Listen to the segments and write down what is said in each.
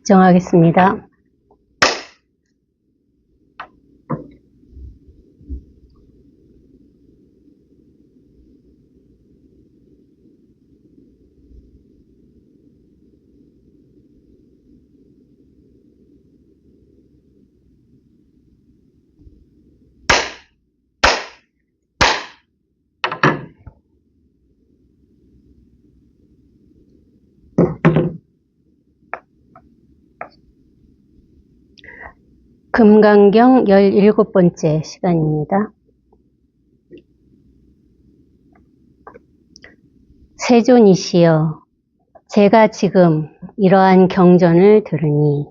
정하겠습니다. 금강경 17번째 시간입니다. 세존이시여, 제가 지금 이러한 경전을 들으니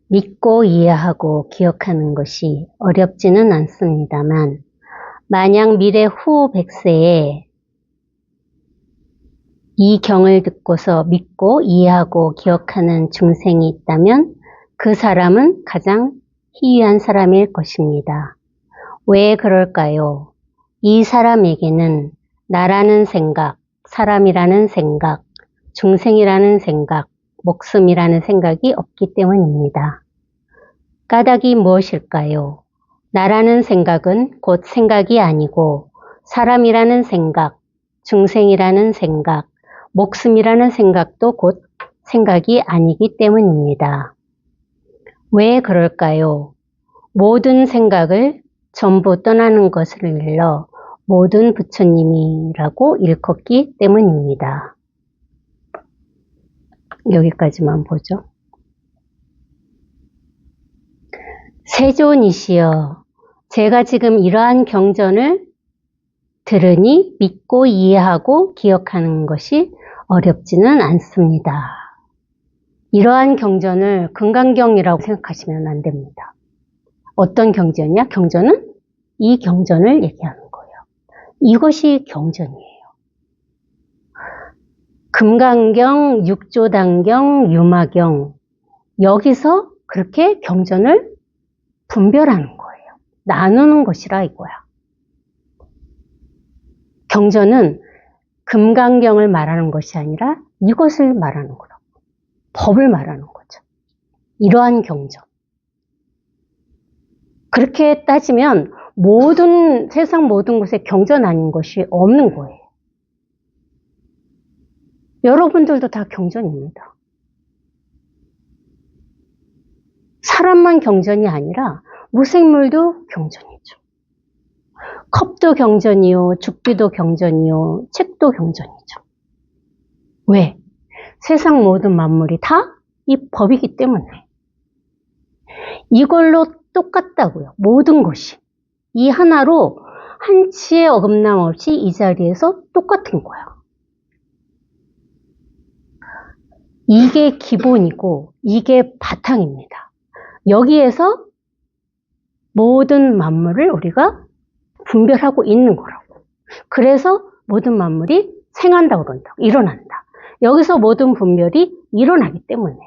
믿고 이해하고 기억하는 것이 어렵지는 않습니다만, 만약 미래 후 100세에 이 경을 듣고서 믿고 이해하고 기억하는 중생이 있다면 그 사람은 가장 희귀한 사람일 것입니다. 왜 그럴까요? 이 사람에게는 나라는 생각, 사람이라는 생각, 중생이라는 생각, 목숨이라는 생각이 없기 때문입니다. 까닭이 무엇일까요? 나라는 생각은 곧 생각이 아니고 사람이라는 생각, 중생이라는 생각, 목숨이라는 생각도 곧 생각이 아니기 때문입니다. 왜 그럴까요? 모든 생각을 전부 떠나는 것을 일러 모든 부처님이라고 일컫기 때문입니다. 여기까지만 보죠. 세존이시여, 제가 지금 이러한 경전을 들으니 믿고 이해하고 기억하는 것이 어렵지는 않습니다. 이러한 경전을 금강경이라고 생각하시면 안 됩니다. 어떤 경전이야? 경전은 이 경전을 얘기하는 거예요. 이것이 경전이에요. 금강경, 육조단경, 유마경, 여기서 그렇게 경전을 분별하는 거예요. 나누는 것이라 이거야. 경전은 금강경을 말하는 것이 아니라 이것을 말하는 거라고. 법을 말하는 거죠. 이러한 경전. 그렇게 따지면 세상 모든 곳에 경전 아닌 것이 없는 거예요. 여러분들도 다 경전입니다. 사람만 경전이 아니라 무생물도 경전이죠. 컵도 경전이요, 죽비도 경전이요, 책도 경전이죠. 왜? 세상 모든 만물이 다 이 법이기 때문에. 이걸로 똑같다고요. 모든 것이. 이 하나로 한치의 어긋남 없이 이 자리에서 똑같은 거야. 이게 기본이고 이게 바탕입니다. 여기에서 모든 만물을 우리가 분별하고 있는 거라고. 그래서 모든 만물이 생한다고 그런다고. 일어난다. 여기서 모든 분별이 일어나기 때문에.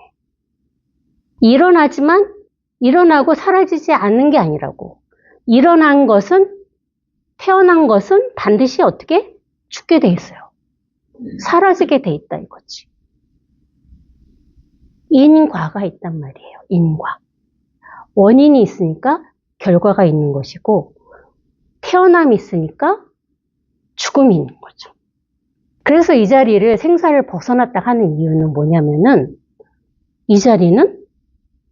일어나지만 일어나고 사라지지 않는 게 아니라고. 일어난 것은, 태어난 것은 반드시 어떻게? 죽게 돼 있어요. 사라지게 돼 있다 이거지. 인과가 있단 말이에요. 인과. 원인이 있으니까 결과가 있는 것이고, 태어남이 있으니까 죽음이 있는 거죠. 그래서 이 자리를 생사를 벗어났다 하는 이유는 뭐냐면은 이 자리는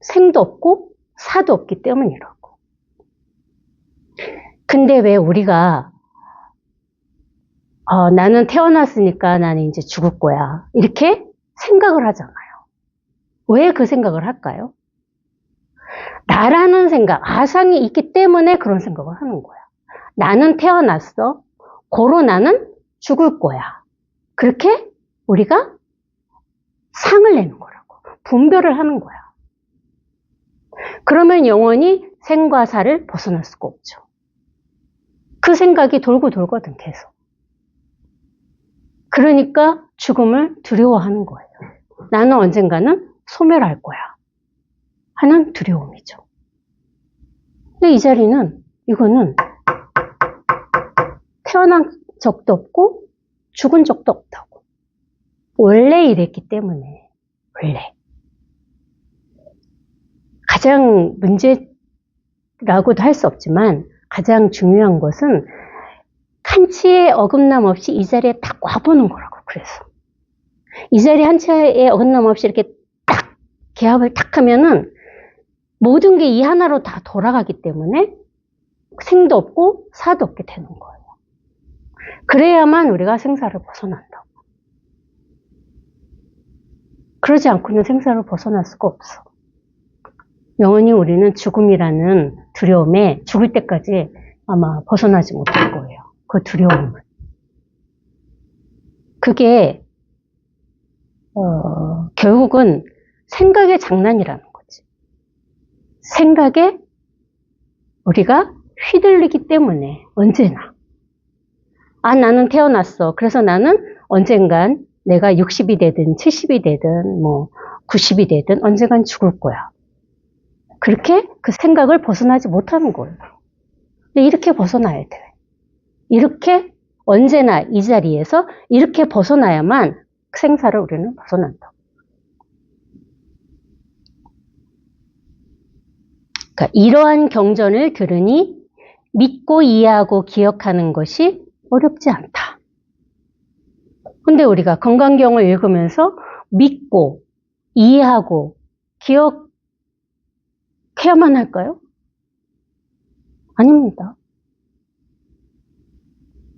생도 없고 사도 없기 때문이라고. 근데 왜 우리가 나는 태어났으니까 나는 이제 죽을 거야 이렇게 생각을 하잖아요. 왜 그 생각을 할까요? 나라는 생각, 아상이 있기 때문에 그런 생각을 하는 거야. 나는 태어났어. 고로 나는 죽을 거야. 그렇게 우리가 상을 내는 거라고. 분별을 하는 거야. 그러면 영원히 생과 사를 벗어날 수가 없죠. 그 생각이 돌고 돌거든, 계속. 그러니까 죽음을 두려워하는 거예요. 나는 언젠가는 소멸할 거야 하는 두려움이죠. 근데 이 자리는, 이거는 태어난 적도 없고 죽은 적도 없다고. 원래 이랬기 때문에. 원래. 가장 문제라고도 할 수 없지만 가장 중요한 것은 한치의 어긋남 없이 이 자리에 딱 와보는 거라고. 그래서 이 자리에 한치의 어긋남 없이 이렇게 딱 개합을 딱 하면은 모든 게 이 하나로 다 돌아가기 때문에 생도 없고 사도 없게 되는 거예요. 그래야만 우리가 생사를 벗어난다고. 그러지 않고는 생사를 벗어날 수가 없어. 영원히 우리는 죽음이라는 두려움에 죽을 때까지 아마 벗어나지 못할 거예요. 그 두려움을. 그게 결국은 생각의 장난이라는 거지. 생각에 우리가 휘둘리기 때문에 언제나 나는 태어났어. 그래서 나는 언젠간 내가 60이 되든 70이 되든 뭐 90이 되든 언젠간 죽을 거야. 그렇게 그 생각을 벗어나지 못하는 거예요. 근데 이렇게 벗어나야 돼. 이렇게 언제나 이 자리에서 이렇게 벗어나야만 생사를 우리는 벗어난다. 그러니까 이러한 경전을 들으니 믿고 이해하고 기억하는 것이 어렵지 않다. 근데 우리가 건강경을 읽으면서 믿고 이해하고 기억해야만 할까요? 아닙니다.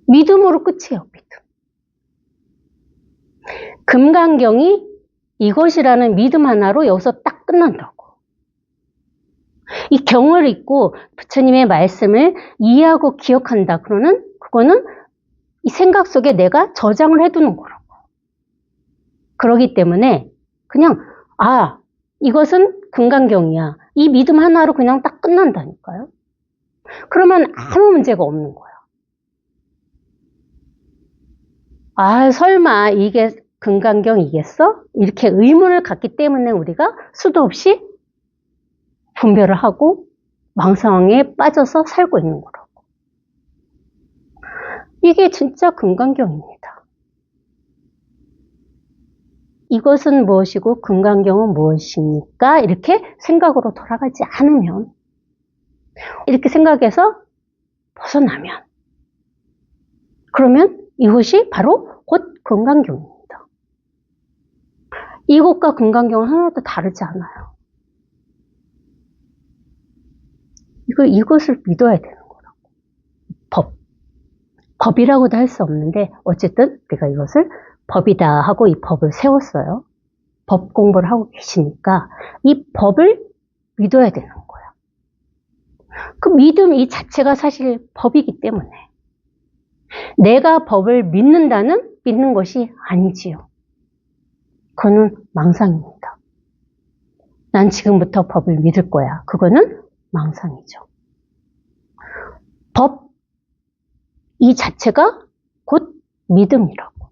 믿음으로 끝이에요. 믿음. 금강경이 이것이라는 믿음 하나로 여기서 딱 끝난다고. 이 경을 읽고 부처님의 말씀을 이해하고 기억한다. 그거는 이 생각 속에 내가 저장을 해두는 거라고. 그러기 때문에 그냥 이것은 금강경이야. 이 믿음 하나로 그냥 딱 끝난다니까요. 그러면 아무 문제가 없는 거야. 설마 이게 금강경이겠어? 이렇게 의문을 갖기 때문에 우리가 수도 없이 분별을 하고 망상에 빠져서 살고 있는 거라고. 이게 진짜 금강경입니다. 이것은 무엇이고 금강경은 무엇입니까? 이렇게 생각으로 돌아가지 않으면, 이렇게 생각해서 벗어나면, 그러면 이것이 바로 곧 금강경입니다. 이것과 금강경은 하나도 다르지 않아요. 이것을 믿어야 되는 거라고. 법이라고도 할 수 없는데 어쨌든 우리가 이것을 법이다 하고 이 법을 세웠어요. 법 공부를 하고 계시니까 이 법을 믿어야 되는 거야. 그 믿음 이 자체가 사실 법이기 때문에 내가 법을 믿는 것이 아니지요. 그거는 망상입니다. 난 지금부터 법을 믿을 거야. 그거는 망상이죠. 법 이 자체가 곧 믿음이라고.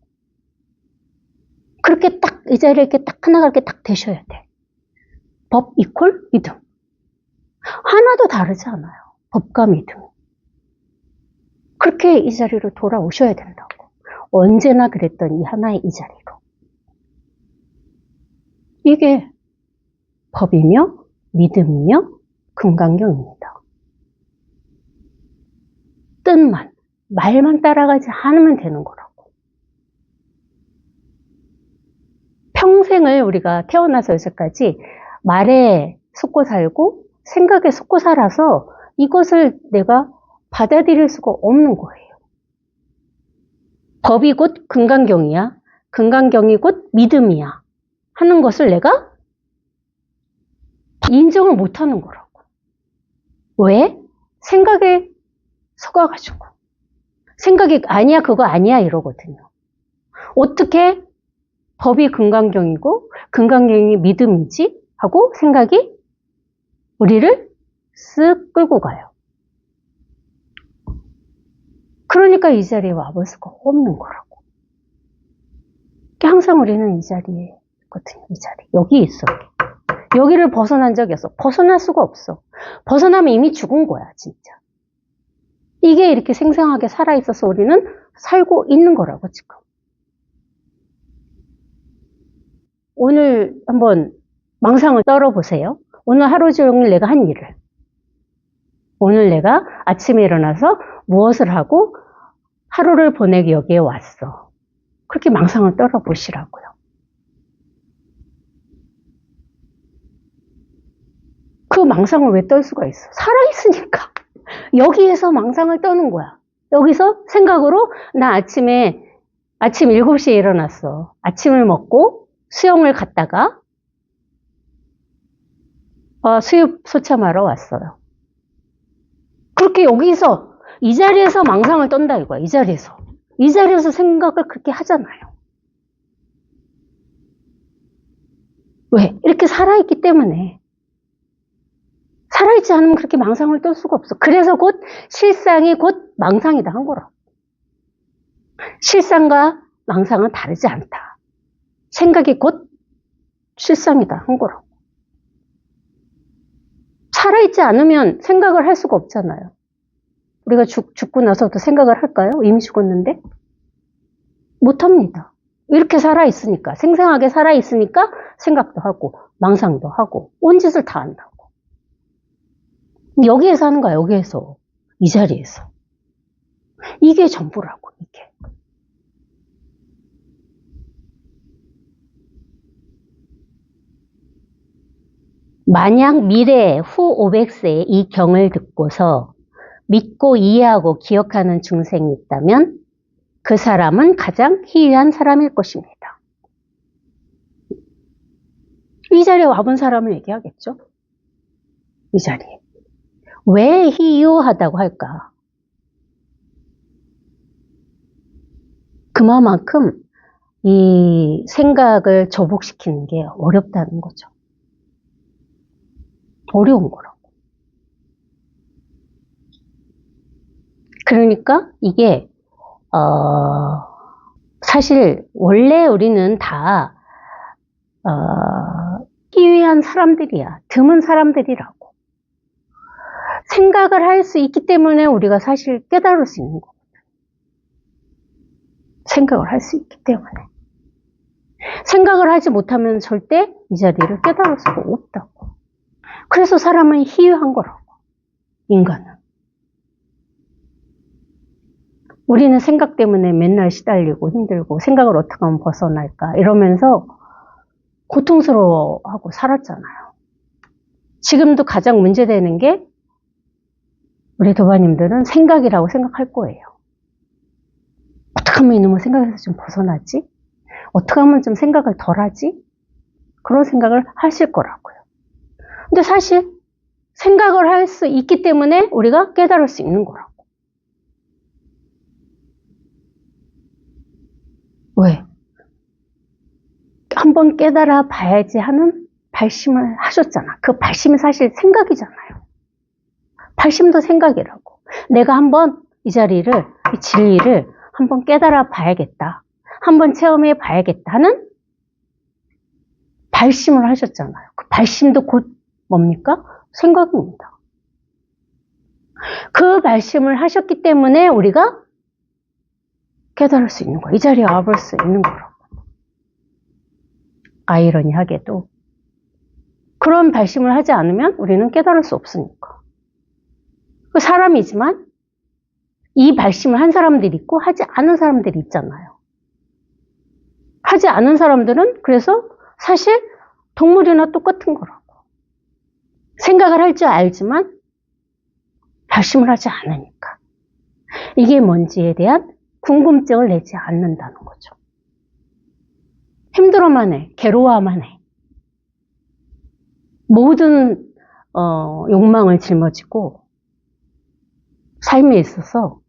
그렇게 딱 이 자리에 이렇게 딱 하나가 이렇게 딱 되셔야 돼. 법 이퀄 믿음. 하나도 다르지 않아요. 법과 믿음. 그렇게 이 자리로 돌아오셔야 된다고. 언제나 그랬던 이 하나의 이 자리로. 이게 법이며 믿음이며 금강경입니다. 뜻만, 말만 따라가지 않으면 되는 거라고. 평생을 우리가 태어나서 여기까지 말에 속고 살고 생각에 속고 살아서 이것을 내가 받아들일 수가 없는 거예요. 법이 곧 금강경이야. 금강경이 곧 믿음이야. 하는 것을 내가 인정을 못하는 거라고. 왜? 생각에 속아가지고. 생각이 아니야 그거 아니야 이러거든요. 어떻게 법이 금강경이고 금강경이 믿음이지? 하고 생각이 우리를 쓱 끌고 가요. 그러니까 이 자리에 와볼 수가 없는 거라고. 항상 우리는 이 자리에 있거든요. 이 자리. 여기 있어. 여기를 벗어난 적이 없어. 벗어날 수가 없어. 벗어나면 이미 죽은 거야 진짜. 이게 이렇게 생생하게 살아있어서 우리는 살고 있는 거라고 지금. 오늘 한번 망상을 떨어보세요. 오늘 하루 종일 내가 한 일을, 오늘 내가 아침에 일어나서 무엇을 하고 하루를 보내기 여기에 왔어. 그렇게 망상을 떨어보시라고요. 그 망상을 왜 떨 수가 있어? 살아있으니까. 여기에서 망상을 떠는 거야. 여기서 생각으로 나 아침 7시에 일어났어. 아침을 먹고 수영을 갔다가 수육 소참하러 왔어요. 그렇게 여기서 이 자리에서 망상을 떤다 이거야. 이 자리에서 생각을 그렇게 하잖아요. 왜? 이렇게 살아있기 때문에. 살아있지 않으면 그렇게 망상을 떨 수가 없어. 그래서 곧 실상이 곧 망상이다 한 거라고. 실상과 망상은 다르지 않다. 생각이 곧 실상이다 한 거라고. 살아있지 않으면 생각을 할 수가 없잖아요. 우리가 죽고 나서도 생각을 할까요? 이미 죽었는데? 못합니다. 이렇게 살아있으니까, 생생하게 살아있으니까 생각도 하고 망상도 하고 온 짓을 다 한다고. 여기에서 하는 거야. 여기에서. 이 자리에서. 이게 전부라고. 이게. 만약 미래 후 500세에 이 경을 듣고서 믿고 이해하고 기억하는 중생이 있다면 그 사람은 가장 희귀한 사람일 것입니다. 이 자리에 와본 사람을 얘기하겠죠? 이 자리에. 왜 희유하다고 할까? 그만큼 이 생각을 조복시키는 게 어렵다는 거죠. 어려운 거라고. 그러니까 이게 사실 원래 우리는 다 희귀한 사람들이야. 드문 사람들이라고. 생각을 할 수 있기 때문에 우리가 사실 깨달을 수 있는 거거든. 생각을 할 수 있기 때문에. 생각을 하지 못하면 절대 이 자리를 깨달을 수가 없다고. 그래서 사람은 희귀한 거라고. 인간은. 우리는 생각 때문에 맨날 시달리고 힘들고 생각을 어떻게 하면 벗어날까 이러면서 고통스러워하고 살았잖아요. 지금도 가장 문제되는 게 우리 도바님들은 생각이라고 생각할 거예요. 어떻게 하면 이놈의 생각에서 좀 벗어나지? 어떻게 하면 좀 생각을 덜 하지? 그런 생각을 하실 거라고요. 근데 사실 생각을 할 수 있기 때문에 우리가 깨달을 수 있는 거라고. 왜? 한번 깨달아 봐야지 하는 발심을 하셨잖아. 그 발심이 사실 생각이잖아요. 발심도 생각이라고. 내가 한번 이 자리를, 이 진리를 한번 깨달아 봐야겠다. 한번 체험해 봐야겠다 하는 발심을 하셨잖아요. 그 발심도 곧 뭡니까? 생각입니다. 그 발심을 하셨기 때문에 우리가 깨달을 수 있는 거야. 이 자리에 와볼 수 있는 거라고. 아이러니하게도 그런 발심을 하지 않으면 우리는 깨달을 수 없으니까. 그 사람이지만 이 발심을 한 사람들이 있고 하지 않은 사람들이 있잖아요. 하지 않은 사람들은 그래서 사실 동물이나 똑같은 거라고. 생각을 할 줄 알지만 발심을 하지 않으니까. 이게 뭔지에 대한 궁금증을 내지 않는다는 거죠. 힘들어만 해. 괴로워만 해. 모든 욕망을 짊어지고 삶에 있어서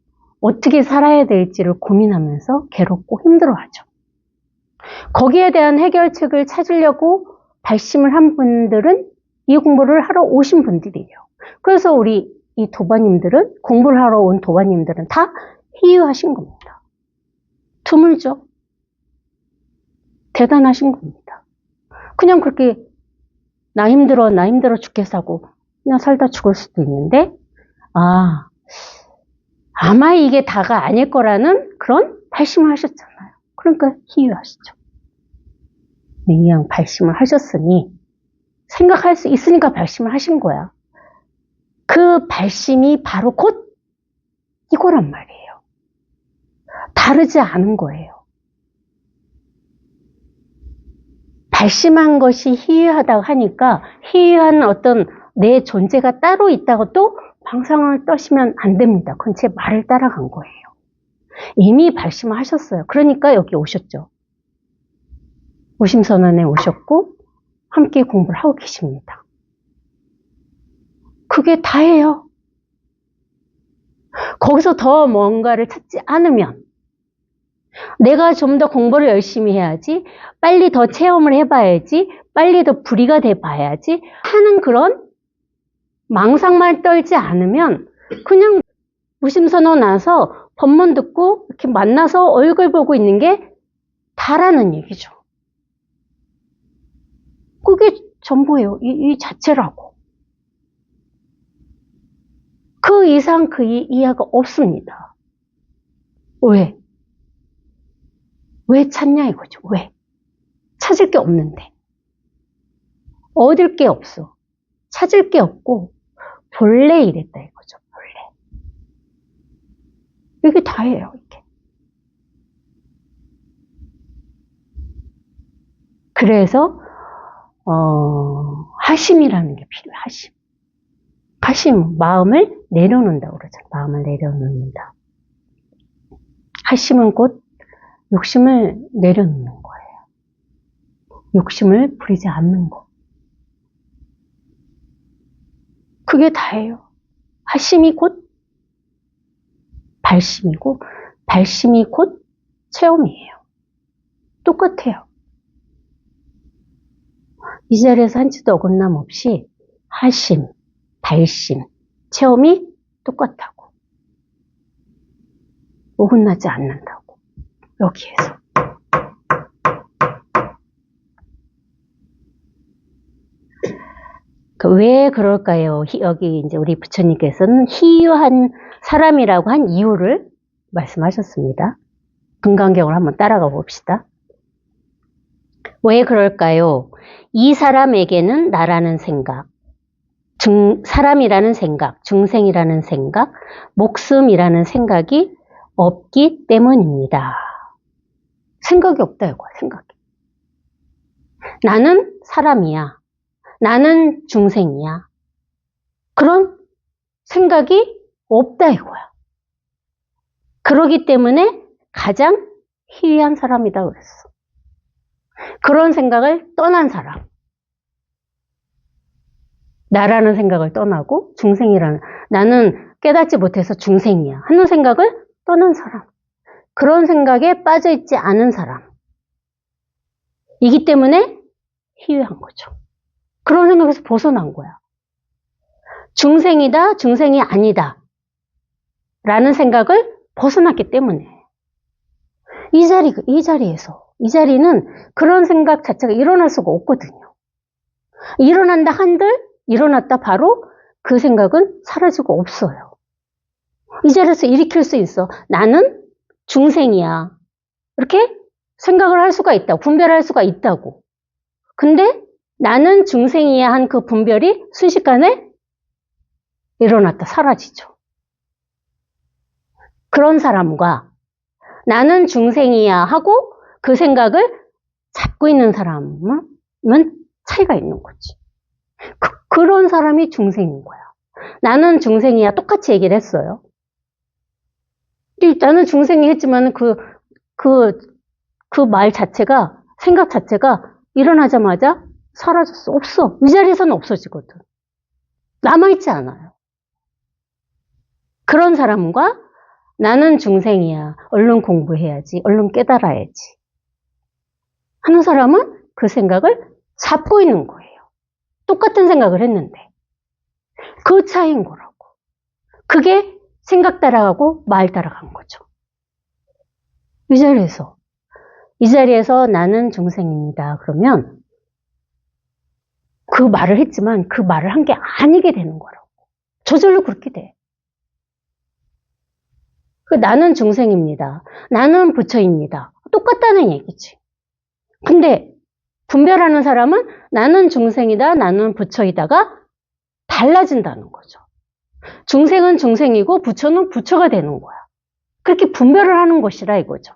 어떻게 살아야 될지를 고민하면서 괴롭고 힘들어하죠. 거기에 대한 해결책을 찾으려고 발심을 한 분들은 이 공부를 하러 오신 분들이에요. 그래서 우리 이 도바님들은, 공부를 하러 온 도바님들은 다 희유하신 겁니다. 드물죠? 대단하신 겁니다. 그냥 그렇게 나 힘들어 죽겠어 하고 그냥 살다 죽을 수도 있는데, 아마 이게 다가 아닐 거라는 그런 발심을 하셨잖아요. 그러니까 희유하시죠. 이왕 발심을 하셨으니 생각할 수 있으니까 발심을 하신 거야. 그 발심이 바로 곧 이거란 말이에요. 다르지 않은 거예요. 발심한 것이 희귀하다고 하니까 희귀한 어떤 내 존재가 따로 있다고 또 망상을 떠시면 안 됩니다. 그건 제 말을 따라간 거예요. 이미 발심을 하셨어요. 그러니까 여기 오셨죠. 오심선언에 오셨고 함께 공부를 하고 계십니다. 그게 다예요. 거기서 더 뭔가를 찾지 않으면 내가 좀 더 공부를 열심히 해야지, 빨리 더 체험을 해봐야지, 빨리 더 불이가 돼봐야지 하는 그런 망상만 떨지 않으면 그냥 무심선언 나서 법문 듣고 이렇게 만나서 얼굴 보고 있는 게 다라는 얘기죠. 그게 전부예요. 이 자체라고. 그 이상 그 이하가 없습니다. 왜? 왜 찾냐 이거죠. 왜? 찾을 게 없는데. 얻을 게 없어. 찾을 게 없고 본래 이랬다 이거죠. 본래. 이게 다예요. 이게. 그래서 하심이라는 게 필요해요. 하심. 하심, 마음을 내려놓는다고 그러잖아요. 마음을 내려놓는다. 하심은 곧 욕심을 내려놓는 거예요. 욕심을 부리지 않는 거. 그게 다예요. 하심이 곧 발심이고 발심이 곧 체험이에요. 똑같아요. 이 자리에서 한치도 어긋남 없이 하심, 발심, 체험이 똑같다고. 어긋나지 않는다고. 여기에서. 왜 그럴까요? 여기 이제 우리 부처님께서는 희유한 사람이라고 한 이유를 말씀하셨습니다. 금강경을 한번 따라가 봅시다. 왜 그럴까요? 이 사람에게는 나라는 생각, 사람이라는 생각, 중생이라는 생각, 목숨이라는 생각이 없기 때문입니다. 생각이 없다 이거야, 생각이. 나는 사람이야. 나는 중생이야. 그런 생각이 없다 이거야. 그러기 때문에 가장 희귀한 사람이다 그랬어. 그런 생각을 떠난 사람. 나라는 생각을 떠나고 중생이라는, 나는 깨닫지 못해서 중생이야 하는 생각을 떠난 사람. 그런 생각에 빠져있지 않은 사람. 이기 때문에 희귀한 거죠. 그런 생각에서 벗어난 거야. 중생이다, 중생이 아니다 라는 생각을 벗어났기 때문에 이 자리는 그런 생각 자체가 일어날 수가 없거든요. 일어난다 한들 일어났다 바로 그 생각은 사라지고 없어요. 이 자리에서 일으킬 수 있어. 나는 중생이야. 이렇게 생각을 할 수가 있다고, 분별할 수가 있다고. 근데 나는 중생이야 한 그 분별이 순식간에 일어났다 사라지죠. 그런 사람과 나는 중생이야 하고 그 생각을 잡고 있는 사람은 차이가 있는 거지. 그런 사람이 중생인 거야. 나는 중생이야 똑같이 얘기를 했어요. 나는 중생이 했지만 그 말 자체가, 생각 자체가 일어나자마자 사라졌어. 없어. 이 자리에서는 없어지거든. 남아있지 않아요. 그런 사람과 나는 중생이야. 얼른 공부해야지. 얼른 깨달아야지. 하는 사람은 그 생각을 잡고 있는 거예요. 똑같은 생각을 했는데. 그 차이인 거라고. 그게 생각 따라가고 말 따라간 거죠. 이 자리에서 나는 중생입니다. 그러면 그 말을 했지만 그 말을 한 게 아니게 되는 거라고. 저절로 그렇게 돼. 나는 중생입니다. 나는 부처입니다. 똑같다는 얘기지. 근데 분별하는 사람은 나는 중생이다, 나는 부처이다가 달라진다는 거죠. 중생은 중생이고 부처는 부처가 되는 거야. 그렇게 분별을 하는 것이라 이거죠.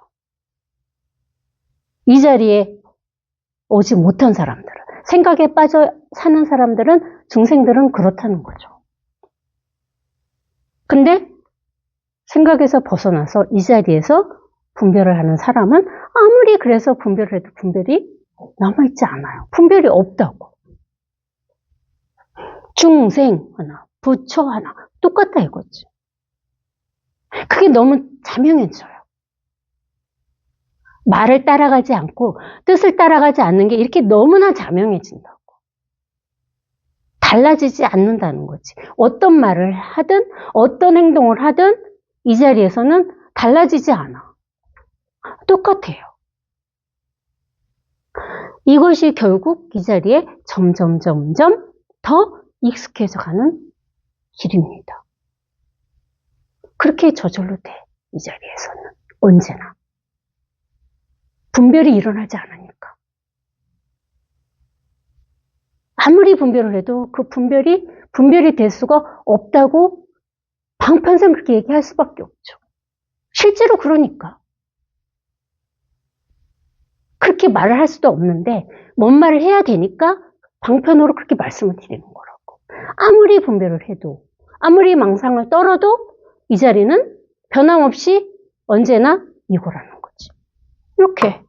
이 자리에 오지 못한 사람들은, 생각에 빠져 사는 사람들은, 중생들은 그렇다는 거죠. 근데 생각에서 벗어나서 이 자리에서 분별을 하는 사람은 아무리 그래서 분별을 해도 분별이 남아있지 않아요. 분별이 없다고. 중생 하나, 부처 하나 똑같다 이거지. 그게 너무 자명해져요. 말을 따라가지 않고 뜻을 따라가지 않는 게 이렇게 너무나 자명해진다고. 달라지지 않는다는 거지. 어떤 말을 하든 어떤 행동을 하든 이 자리에서는 달라지지 않아. 똑같아요. 이것이 결국 이 자리에 점점 더 익숙해져 가는 길입니다. 그렇게 저절로 돼. 이 자리에서는 언제나. 분별이 일어나지 않으니까. 아무리 분별을 해도 그 분별이 될 수가 없다고 방편상 그렇게 얘기할 수밖에 없죠. 실제로 그러니까. 그렇게 말을 할 수도 없는데 뭔 말을 해야 되니까 방편으로 그렇게 말씀을 드리는 거라고. 아무리 분별을 해도, 아무리 망상을 떨어도 이 자리는 변함없이 언제나 이거라는 거지. 이렇게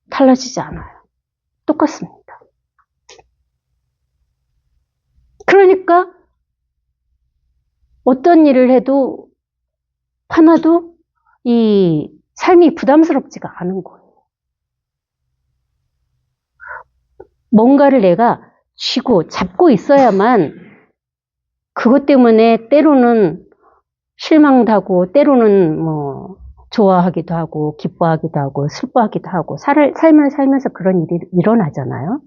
달라지지 않아요. 똑같습니다. 그러니까 어떤 일을 해도 하나도 이 삶이 부담스럽지가 않은 거예요. 뭔가를 내가 쥐고 잡고 있어야만 그것 때문에 때로는 실망도 하고 때로는 뭐 좋아하기도 하고 기뻐하기도 하고 슬퍼하기도 하고 삶을 살면서 그런 일이 일어나잖아요.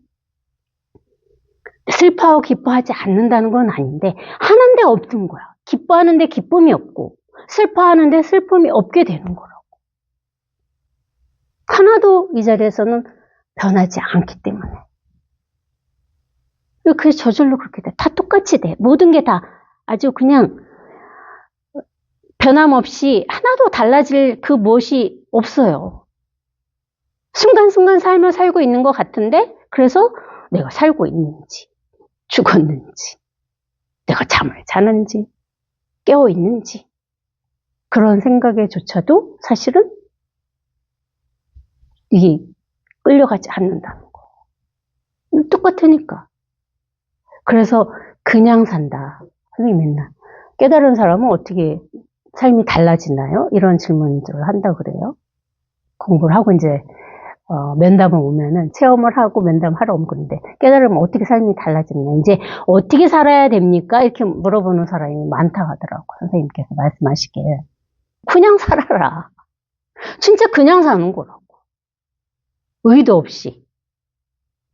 슬퍼하고 기뻐하지 않는다는 건 아닌데 하는데 없는 거야. 기뻐하는데 기쁨이 없고 슬퍼하는데 슬픔이 없게 되는 거라고. 하나도 이 자리에서는 변하지 않기 때문에. 그게 저절로 그렇게 돼. 다 똑같이 돼. 모든 게 다 아주 그냥 변함없이 하나도 달라질 그 무엇이 없어요. 순간순간 삶을 살고 있는 것 같은데 그래서 내가 살고 있는지 죽었는지 내가 잠을 자는지 깨어 있는지 그런 생각에조차도 사실은 이게 끌려가지 않는다는 거. 똑같으니까. 그래서 그냥 산다. 선생님 맨날 깨달은 사람은 어떻게 삶이 달라지나요? 이런 질문들을 한다고 그래요. 공부를 하고 이제 면담을 오면은 체험을 하고 면담하러 오면 그런데 깨달으면 어떻게 삶이 달라지느냐. 이제 어떻게 살아야 됩니까? 이렇게 물어보는 사람이 많다 하더라고요. 선생님께서 말씀하시길. 그냥 살아라. 진짜 그냥 사는 거라고. 의도 없이.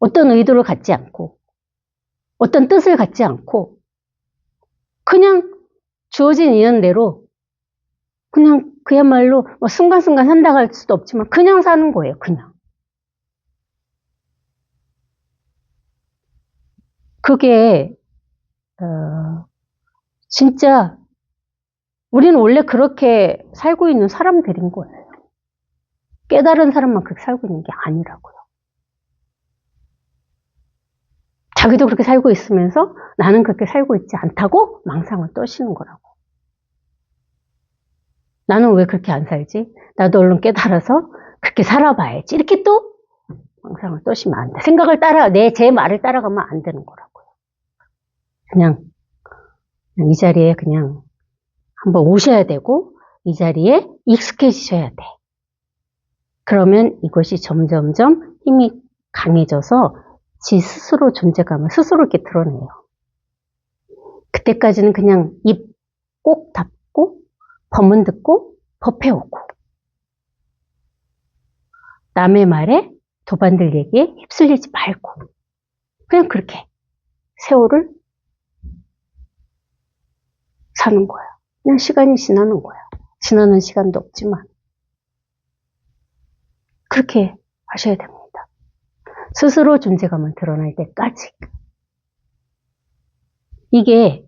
어떤 의도를 갖지 않고 어떤 뜻을 갖지 않고 그냥 주어진 인연대로 그냥 그야말로 뭐 순간순간 산다고 할 수도 없지만 그냥 사는 거예요. 그냥. 그게 진짜 우리는 원래 그렇게 살고 있는 사람들인 거예요. 깨달은 사람만 그렇게 살고 있는 게 아니라고요. 자기도 그렇게 살고 있으면서 나는 그렇게 살고 있지 않다고 망상을 떠시는 거라고. 나는 왜 그렇게 안 살지? 나도 얼른 깨달아서 그렇게 살아봐야지. 이렇게 또 망상을 떠시면 안 돼. 생각을 제 말을 따라가면 안 되는 거라고요. 그냥 이 자리에 그냥 한번 오셔야 되고 이 자리에 익숙해지셔야 돼. 그러면 이것이 점점점 힘이 강해져서 지 스스로 존재감을 스스로 이렇게 드러내요. 그때까지는 그냥 입 꼭 닫고 법문 듣고 법 해오고 남의 말에 도반들 얘기에 휩쓸리지 말고 그냥 그렇게 세월을 사는 거야. 그냥 시간이 지나는 거야. 지나는 시간도 없지만 그렇게 하셔야 됩니다. 스스로 존재감을 드러날 때까지. 이게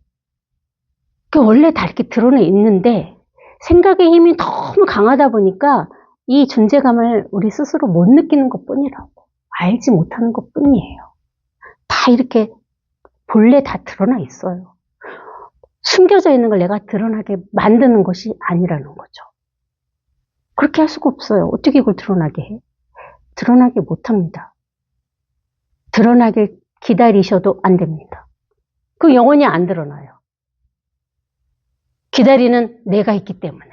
원래 다 이렇게 드러내 있는데 생각의 힘이 너무 강하다 보니까 이 존재감을 우리 스스로 못 느끼는 것뿐이라고. 알지 못하는 것뿐이에요. 다 이렇게 본래 다 드러나 있어요. 숨겨져 있는 걸 내가 드러나게 만드는 것이 아니라는 거죠. 그렇게 할 수가 없어요. 어떻게 이걸 드러나게 해? 드러나게 못합니다. 드러나길 기다리셔도 안 됩니다. 그 영원히 안 드러나요. 기다리는 내가 있기 때문에.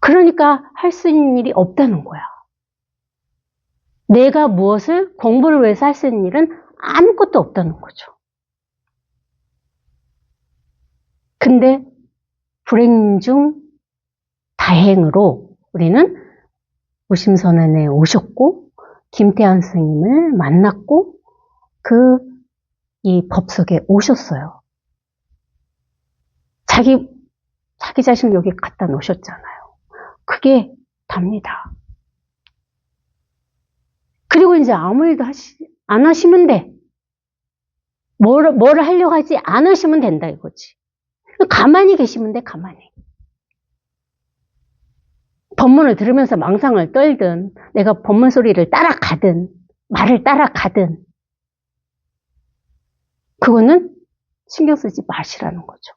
그러니까 할 수 있는 일이 없다는 거야. 내가 무엇을 공부를 위해서 할 수 있는 일은 아무것도 없다는 거죠. 근데 불행 중 다행으로 우리는 무심선언에 오셨고 김태환 스님을 만났고 이 법 속에 오셨어요. 자기 자신을 여기 갖다 놓으셨잖아요. 그게 답니다. 그리고 이제 아무 일도 안 하시면 돼. 뭐를 하려고 하지 안 하시면 된다 이거지. 가만히 계시면 돼, 가만히. 법문을 들으면서 망상을 떨든 내가 법문 소리를 따라가든 말을 따라가든 그거는 신경 쓰지 마시라는 거죠.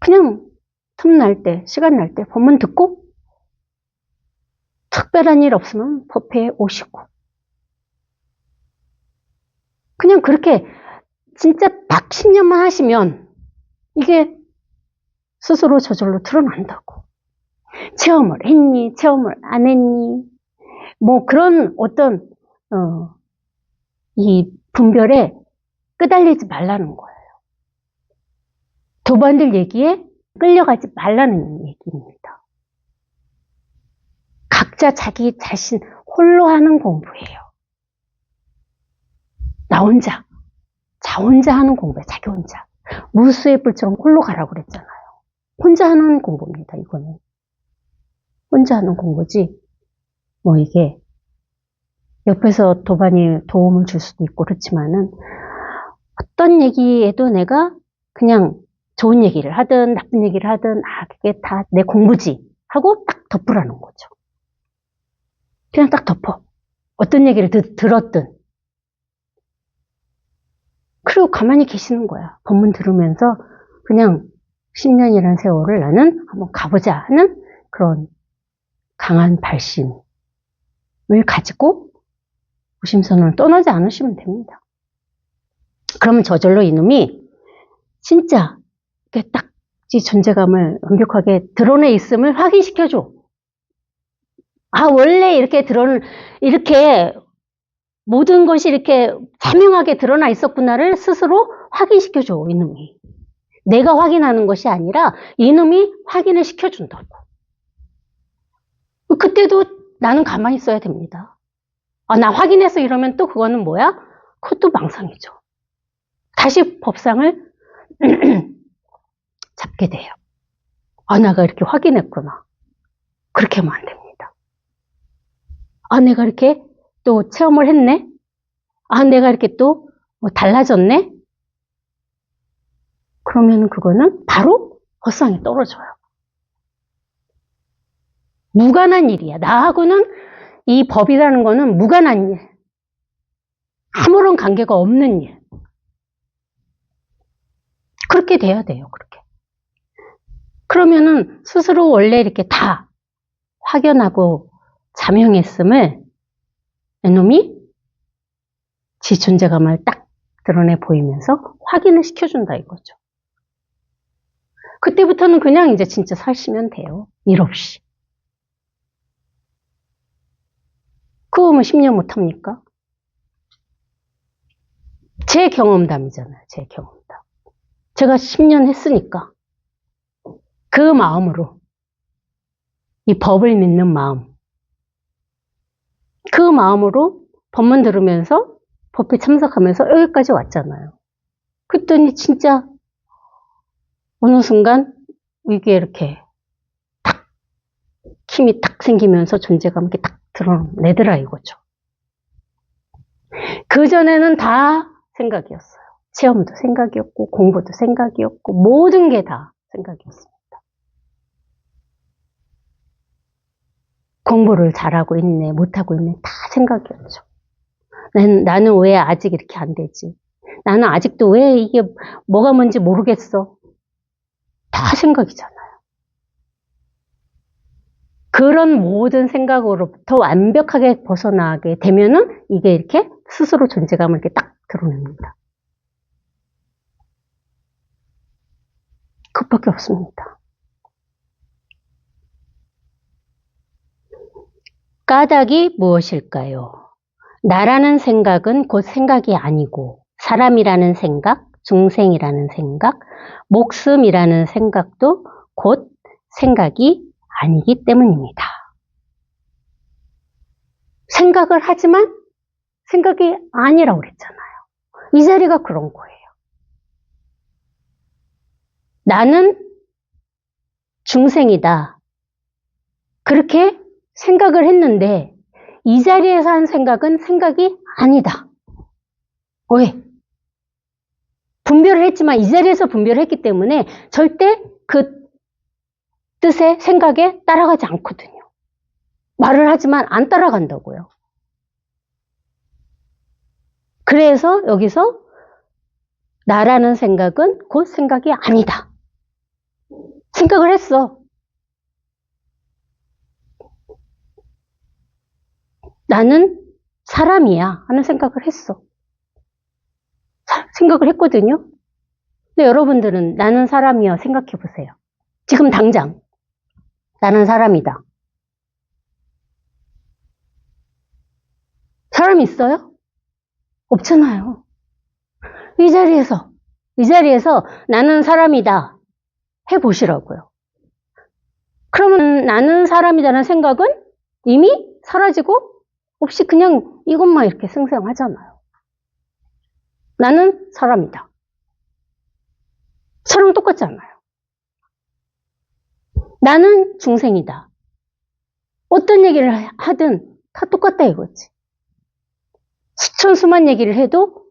그냥 틈날 때, 시간 날 때 법문 듣고 특별한 일 없으면 법회에 오시고 그냥 그렇게 진짜 딱 10년만 하시면 이게 스스로 저절로 드러난다고. 체험을 했니? 체험을 안 했니? 뭐 그런 어떤 이 분별에 끄달리지 말라는 거예요. 도반들 얘기에 끌려가지 말라는 얘기입니다. 각자 자기 자신 홀로 하는 공부예요. 나 혼자, 혼자 하는 공부예요. 자기 혼자. 무수의 뿔처럼 홀로 가라고 그랬잖아요. 혼자 하는 공부입니다. 이거는. 혼자 하는 공부지. 뭐 이게 옆에서 도반이 도움을 줄 수도 있고 그렇지만은 어떤 얘기에도 내가 그냥 좋은 얘기를 하든 나쁜 얘기를 하든 그게 다 내 공부지 하고 딱 덮으라는 거죠. 그냥 딱 덮어. 어떤 얘기를 들었든. 그리고 가만히 계시는 거야. 법문 들으면서 그냥 10년이라는 세월을 나는 한번 가보자 하는 그런 강한 발심을 가지고 무심선언을 떠나지 않으시면 됩니다. 그러면 저절로 이놈이 진짜 딱 이 존재감을 완벽하게 드러내 있음을 확인시켜줘. 원래 이렇게 모든 것이 이렇게 자명하게 드러나 있었구나를 스스로 확인시켜줘, 이놈이. 내가 확인하는 것이 아니라 이놈이 확인을 시켜준다고. 그때도 나는 가만히 있어야 됩니다. 나 확인했어 이러면 또 그거는 뭐야? 그것도 망상이죠. 다시 법상을 잡게 돼요. 내가 이렇게 확인했구나. 그렇게 하면 안 됩니다. 내가 이렇게 또 체험을 했네? 내가 이렇게 또 달라졌네? 그러면 그거는 바로 법상에 떨어져요. 무관한 일이야. 나하고는 이 법이라는 거는 무관한 일. 아무런 관계가 없는 일. 그렇게 돼야 돼요. 그렇게. 그러면은 스스로 원래 이렇게 다 확연하고 자명했음을 이놈이 지 존재감을 딱 드러내 보이면서 확인을 시켜준다 이거죠. 그때부터는 그냥 이제 진짜 사시면 돼요. 일 없이. 그거 뭐 10년 못합니까? 제 경험담이잖아요. 제 경험담. 제가 10년 했으니까 그 마음으로 이 법을 믿는 마음 그 마음으로 법문 들으면서 법회 참석하면서 여기까지 왔잖아요. 그랬더니 진짜 어느 순간 이게 이렇게 딱 힘이 딱 생기면서 존재감 이렇게 딱 드러내더라 이거죠. 그전에는 다 생각이었어요. 시험도 생각이었고 공부도 생각이었고 모든 게 다 생각이었습니다. 공부를 잘하고 있네 못하고 있네 다 생각이었죠. 나는 왜 아직 이렇게 안 되지? 나는 아직도 왜 이게 뭐가 뭔지 모르겠어? 다 생각이잖아요. 그런 모든 생각으로부터 완벽하게 벗어나게 되면은 이게 이렇게 스스로 존재감을 이렇게 딱 드러냅니다. 그것밖에 없습니다. 까닭이 무엇일까요? 나라는 생각은 곧 생각이 아니고 사람이라는 생각, 중생이라는 생각, 목숨이라는 생각도 곧 생각이 아니기 때문입니다. 생각을 하지만 생각이 아니라고 그랬잖아요. 이 자리가 그런 거예요. 나는 중생이다. 그렇게 생각을 했는데 이 자리에서 한 생각은 생각이 아니다. 왜? 분별을 했지만 이 자리에서 분별을 했기 때문에 절대 그 뜻의 생각에 따라가지 않거든요. 말을 하지만 안 따라간다고요. 그래서 여기서 나라는 생각은 곧 생각이 아니다. 생각을 했어. 나는 사람이야 하는 생각을 했어. 생각을 했거든요. 근데 여러분들은 나는 사람이야 생각해 보세요. 지금 당장 나는 사람이다. 사람 있어요? 없잖아요. 이 자리에서 나는 사람이다 해보시라고요. 그러면 나는 사람이다라는 생각은 이미 사라지고 없이 그냥 이것만 이렇게 생생하잖아요. 나는 사람이다. 사람 똑같잖아요. 나는 중생이다. 어떤 얘기를 하든 다 똑같다 이거지. 수천 수만 얘기를 해도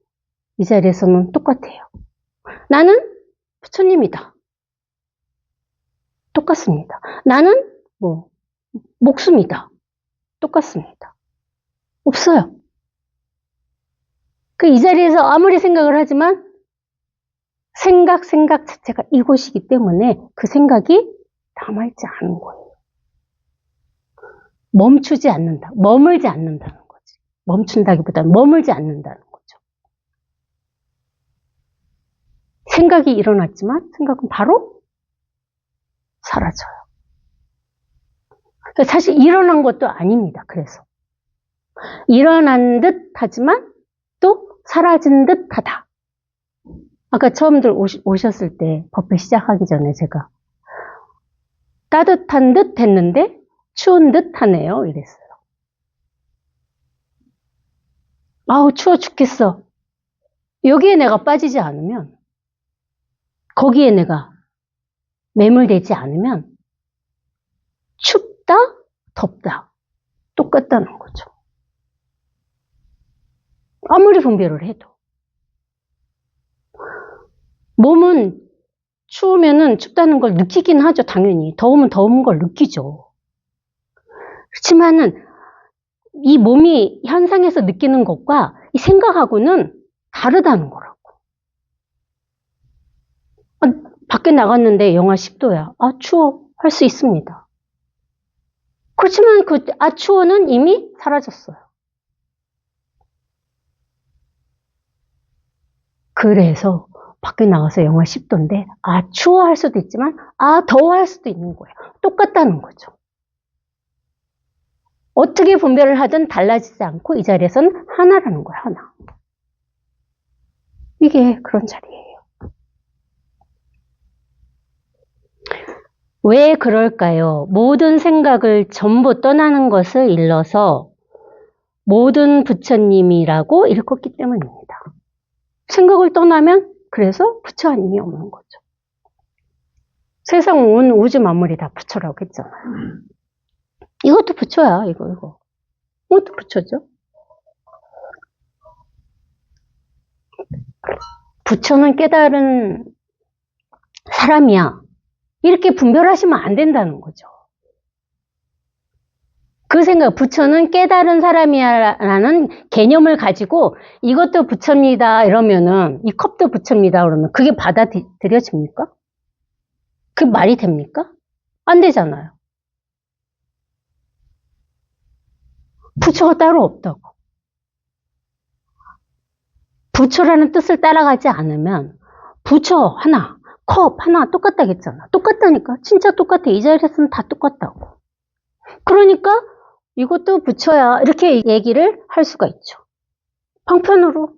이 자리에서는 똑같아요. 나는 부처님이다. 똑같습니다. 나는 목숨이다. 똑같습니다. 없어요. 이 자리에서 아무리 생각을 하지만 생각 자체가 이곳이기 때문에 그 생각이 남아있지 않은 거예요. 멈추지 않는다. 머물지 않는다는 거지. 멈춘다기보다는 머물지 않는다는 거죠. 생각이 일어났지만 생각은 바로 사라져요. 사실 일어난 것도 아닙니다. 그래서 일어난 듯 하지만 또 사라진 듯 하다. 아까 처음들 오셨을 때 법회 시작하기 전에 제가 따뜻한 듯 했는데 추운 듯 하네요 이랬어요. 아우 추워 죽겠어. 여기에 내가 빠지지 않으면 거기에 내가 매몰되지 않으면 춥다 덥다 똑같다는 거죠. 아무리 분별을 해도 몸은 추우면은 춥다는 걸 느끼긴 하죠. 당연히 더우면 더운 걸 느끼죠. 그렇지만은 이 몸이 현상에서 느끼는 것과 이 생각하고는 다르다는 거라고. 밖에 나갔는데 영하 10도야. 아 추워 할 수 있습니다. 그렇지만 그 추워는 이미 사라졌어요. 그래서 밖에 나가서 영하 10도인데 추워 할 수도 있지만 더워 할 수도 있는 거예요. 똑같다는 거죠. 어떻게 분별을 하든 달라지지 않고 이 자리에서는 하나라는 거예요. 하나. 이게 그런 자리예요. 왜 그럴까요? 모든 생각을 전부 떠나는 것을 일러서 모든 부처님이라고 일컫기 때문입니다. 생각을 떠나면 그래서 부처 아님이 없는 거죠. 세상 온 우주 만물이 다 부처라고 했잖아요. 이것도 부처야, 이거. 이것도 부처죠. 부처는 깨달은 사람이야. 이렇게 분별하시면 안 된다는 거죠. 그 생각, 부처는 깨달은 사람이야 라는 개념을 가지고 이것도 부처입니다 이러면은, 이 컵도 부처입니다 그러면 그게 받아들여집니까? 그 말이 됩니까? 안 되잖아요. 부처가 따로 없다고. 부처라는 뜻을 따라가지 않으면 부처 하나, 컵 하나 똑같다겠잖아. 똑같다니까. 진짜 똑같아. 이 자리에서는 다 똑같다고. 그러니까 이것도 부처야. 이렇게 얘기를 할 수가 있죠. 방편으로.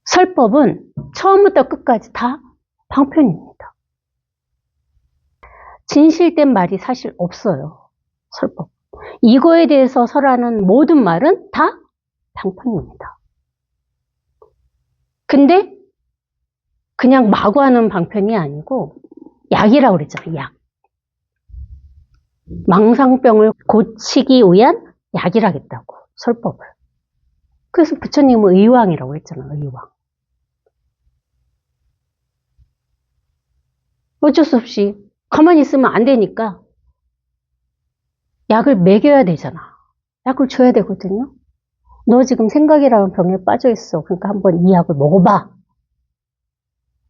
설법은 처음부터 끝까지 다 방편입니다. 진실된 말이 사실 없어요. 설법. 이거에 대해서 설하는 모든 말은 다 방편입니다. 근데 그냥 마구 하는 방편이 아니고 약이라고 그랬잖아요. 약. 망상병을 고치기 위한 약이라겠다고. 설법을. 그래서 부처님은 의왕이라고 했잖아요. 의왕. 어쩔 수 없이 가만히 있으면 안 되니까 약을 먹여야 되잖아. 약을 줘야 되거든요. 너 지금 생각이라는 병에 빠져 있어. 그러니까 한번 이 약을 먹어봐.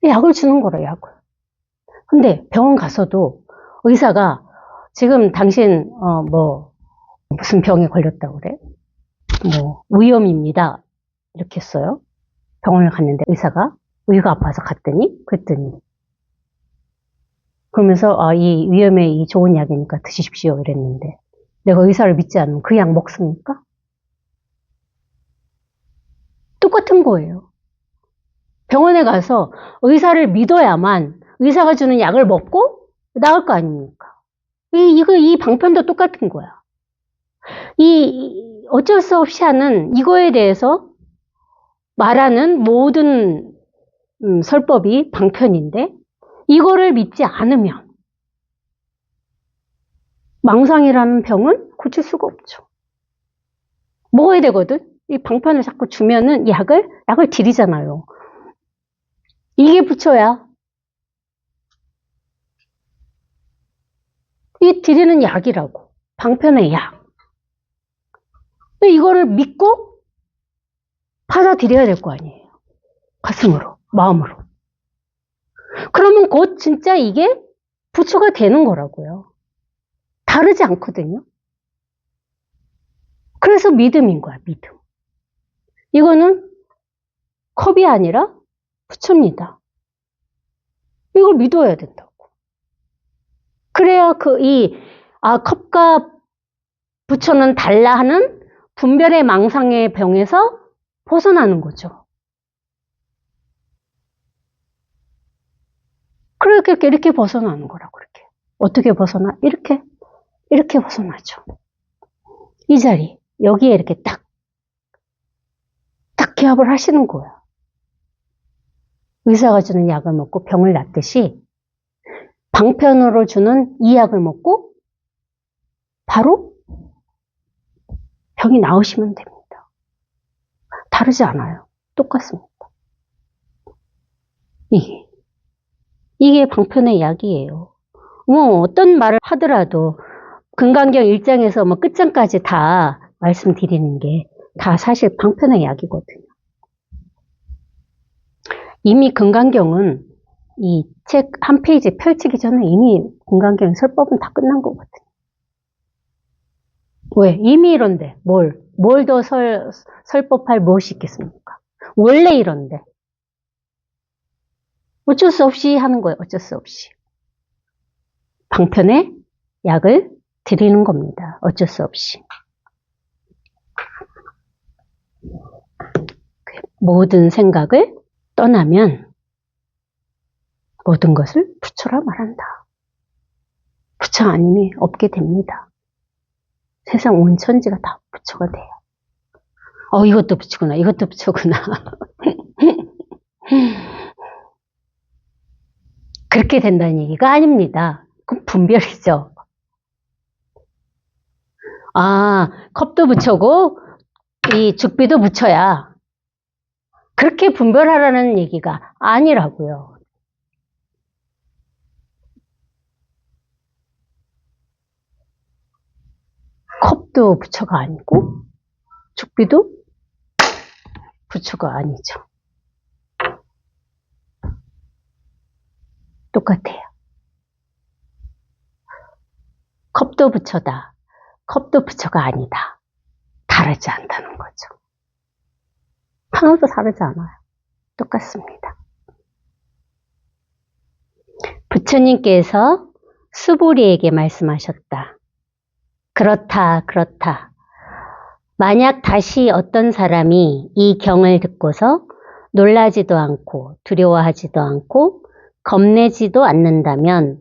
약을 주는 거라, 약을. 근데 병원 가서도 의사가 지금 당신 무슨 병에 걸렸다고 그래? 위염입니다. 이렇게 했어요. 병원을 갔는데 의사가 위가 아파서 그랬더니 그러면서 이 위염에 이 좋은 약이니까 드십시오 이랬는데 내가 의사를 믿지 않으면 그 약 먹습니까? 똑같은 거예요. 병원에 가서 의사를 믿어야만 의사가 주는 약을 먹고 나을 거 아닙니까? 이 방편도 똑같은 거야. 어쩔 수 없이 하는 이거에 대해서 말하는 모든 설법이 방편인데 이거를 믿지 않으면 망상이라는 병은 고칠 수가 없죠. 먹어야 되거든. 이 방편을 자꾸 주면은 약을 드리잖아요. 이게 부처야. 이 드리는 약이라고. 방편의 약. 근데 이거를 믿고 받아들여야 될 거 아니에요. 가슴으로, 마음으로. 그러면 곧 진짜 이게 부처가 되는 거라고요. 다르지 않거든요. 그래서 믿음인 거야, 믿음. 이거는 컵이 아니라 부처입니다. 이걸 믿어야 된다고. 그래야 컵과 부처는 달라 하는 분별의 망상의 병에서 벗어나는 거죠. 이렇게 벗어나는 거라고, 그렇게. 어떻게 벗어나? 이렇게 벗어나죠. 이 자리, 여기에 이렇게 딱 기합을 하시는 거야. 의사가 주는 약을 먹고 병을 낫듯이 방편으로 주는 이 약을 먹고 바로 병이 나으시면 됩니다. 다르지 않아요. 똑같습니다. 이게 방편의 약이에요. 어떤 말을 하더라도 금강경 1장에서 끝장까지 다 말씀드리는 게 다 사실 방편의 약이거든요. 이미 금강경은 이 책 한 페이지 펼치기 전에 이미 금강경 설법은 다 끝난 거거든요. 왜? 이미 이런데 뭘 더 설법할 무엇이 있겠습니까? 원래 이런데. 어쩔 수 없이 하는 거예요. 어쩔 수 없이. 방편의 약을 드리는 겁니다. 어쩔 수 없이. 모든 생각을 떠나면 모든 것을 부처라 말한다. 부처 아님이 없게 됩니다. 세상 온 천지가 다 부처가 돼요. 이것도 부처구나. 이것도 부처구나. 그렇게 된다는 얘기가 아닙니다. 그럼 분별이죠. 아, 컵도 붙여고 이 죽비도 붙여야 그렇게 분별하라는 얘기가 아니라고요. 컵도 부처가 아니고 죽비도 부처가 아니죠. 똑같아요. 컵도 부처다. 컵도 부처가 아니다. 다르지 않다는 거죠. 하나도 다르지 않아요. 똑같습니다. 부처님께서 수보리에게 말씀하셨다. 그렇다, 그렇다. 만약 다시 어떤 사람이 이 경을 듣고서 놀라지도 않고 두려워하지도 않고 겁내지도 않는다면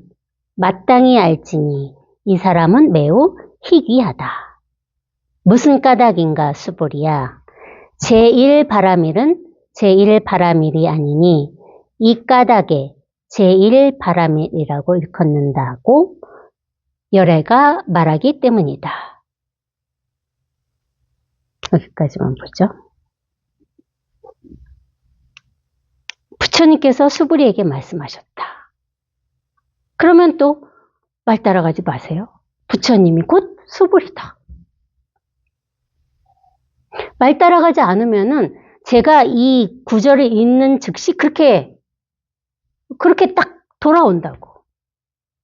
마땅히 알지니 이 사람은 매우 희귀하다. 무슨 까닭인가 수보리야. 제1바라밀은 제1바라밀이 아니니 이 까닭에 제1바라밀이라고 일컫는다고 열애가 말하기 때문이다. 여기까지만 보죠. 부처님께서 수보리에게 말씀하셨다. 그러면 또 말 따라가지 마세요. 부처님이 곧 수보리다. 말 따라가지 않으면은 제가 이 구절을 읽는 즉시 그렇게 딱 돌아온다고.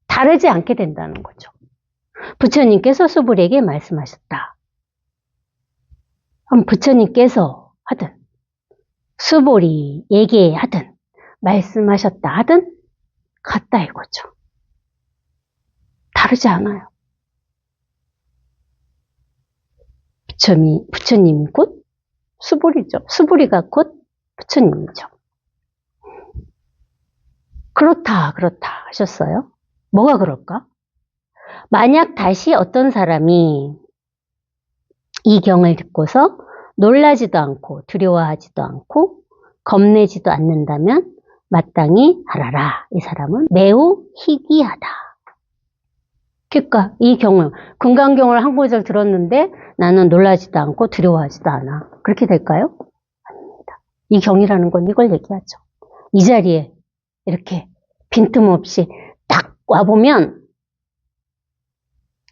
다르지 않게 된다는 거죠. 부처님께서 수보리에게 말씀하셨다. 그럼 부처님께서 하든 수보리에게 하든 말씀하셨다 하든 같다 이거죠. 다르지 않아요. 부처님이 곧 수보리죠. 수보리가 곧 부처님이죠. 그렇다 하셨어요. 뭐가 그럴까? 만약 다시 어떤 사람이 이 경을 듣고서 놀라지도 않고 두려워하지도 않고 겁내지도 않는다면 마땅히 알아라. 이 사람은 매우 희귀하다. 그러니까 이 경을 금강경을 한 구절 들었는데 나는 놀라지도 않고 두려워하지도 않아. 그렇게 될까요? 아닙니다. 이 경이라는 건 이걸 얘기하죠. 이 자리에 이렇게 빈틈없이 딱 와보면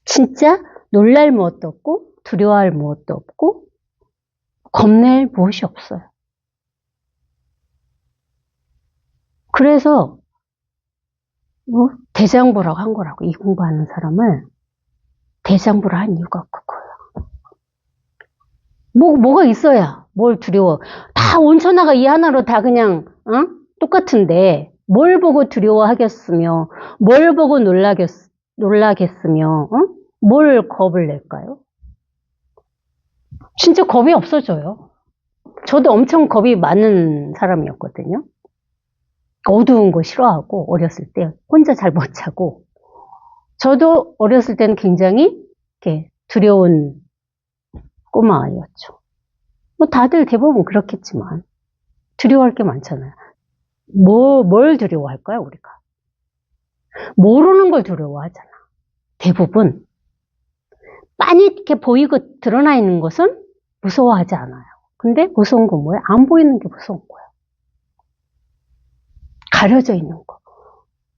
진짜 놀랄 무엇도 없고 두려워할 무엇도 없고 겁낼 무엇이 없어요. 그래서 대장부라고 한 거라고. 이 공부하는 사람을 대장부라 한 이유가 그거예요. 뭐가 있어야 뭘 두려워. 다 온천하가 이 하나로 다 그냥 똑같은데 뭘 보고 두려워하겠으며 뭘 보고 놀라겠으며 뭘 겁을 낼까요? 진짜 겁이 없어져요. 저도 엄청 겁이 많은 사람이었거든요. 어두운 거 싫어하고 어렸을 때 혼자 잘 못 자고 저도 어렸을 때는 굉장히 이렇게 두려운 꼬마 아이였죠. 뭐 다들 대부분 그렇겠지만 두려워할 게 많잖아요. 뭘 두려워할까요, 우리가? 모르는 걸 두려워하잖아. 대부분 빤히 이렇게 보이고 드러나 있는 것은 무서워하지 않아요. 근데 무서운 건 뭐예요? 안 보이는 게 무서운 거예요. 가려져 있는 거.